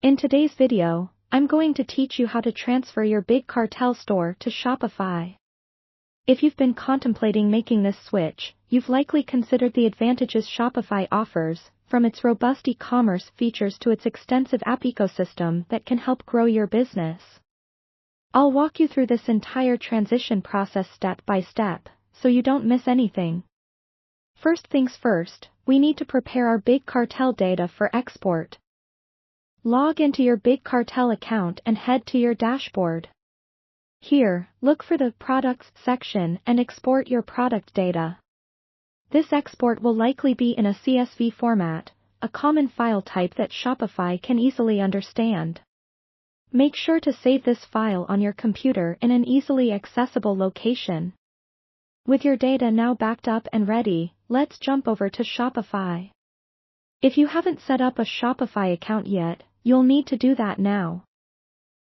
In today's video, I'm going to teach you how to transfer your big cartel store to Shopify. If you've been contemplating making this switch, you've likely considered the advantages Shopify offers, from its robust e-commerce features to its extensive app ecosystem that can help grow your business. I'll walk you through this entire transition process step by step, so you don't miss anything. First things first, we need to prepare our big cartel data for export. Log into your big cartel account and head to your dashboard. Here, look for the Products section and export your product data. This export will likely be in a CSV format, a common file type that Shopify can easily understand. Make sure to save this file on your computer in an easily accessible location. With your data now backed up and ready, let's jump over to Shopify. If you haven't set up a Shopify account yet, you'll need to do that now.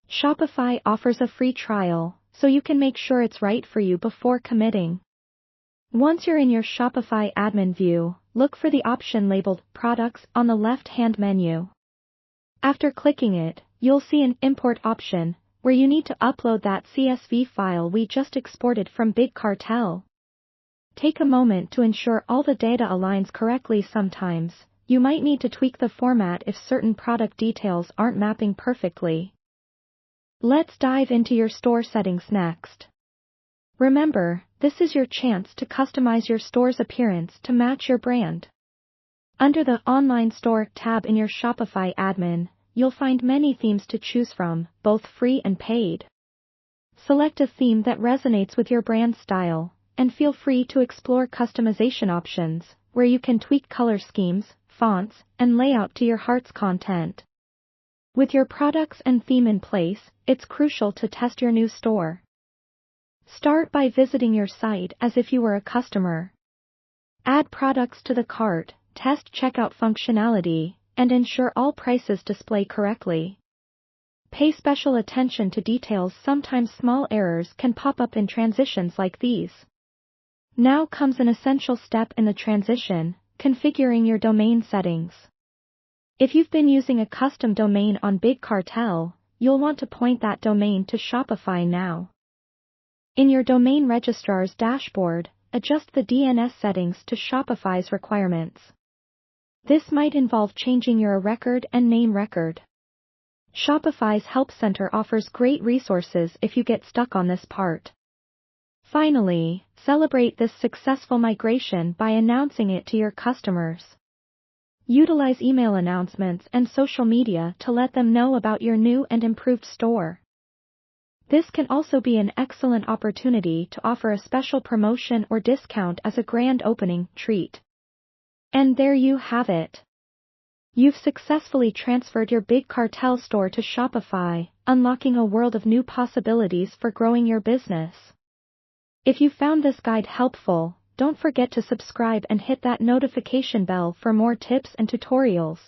Shopify offers a free trial, so you can make sure it's right for you before committing. Once you're in your Shopify admin view, look for the option labeled Products on the left-hand menu. After clicking it, you'll see an Import option, where you need to upload that CSV file we just exported from Big Cartel. Take a moment to ensure all the data aligns correctly. Sometimes, you might need to tweak the format if certain product details aren't mapping perfectly. Let's dive into your store settings next. Remember, this is your chance to customize your store's appearance to match your brand. Under the Online Store tab in your Shopify admin, you'll find many themes to choose from, both free and paid. Select a theme that resonates with your brand style, and feel free to explore customization options, where you can tweak color schemes, fonts, and layout to your heart's content. With your products and theme in place, it's crucial to test your new store. Start by visiting your site as if you were a customer. Add products to the cart, test checkout functionality, and ensure all prices display correctly. Pay special attention to details. Sometimes small errors can pop up in transitions like these. Now comes an essential step in the transition: configuring your domain settings. If you've been using a custom domain on Big Cartel, you'll want to point that domain to Shopify now. In your domain registrar's dashboard, adjust the DNS settings to Shopify's requirements. This might involve changing your record and name record. Shopify's Help Center offers great resources if you get stuck on this part. Finally, celebrate this successful migration by announcing it to your customers. Utilize email announcements and social media to let them know about your new and improved store. This can also be an excellent opportunity to offer a special promotion or discount as a grand opening treat. And there you have it. You've successfully transferred your Big Cartel store to Shopify, unlocking a world of new possibilities for growing your business. If you found this guide helpful, don't forget to subscribe and hit that notification bell for more tips and tutorials.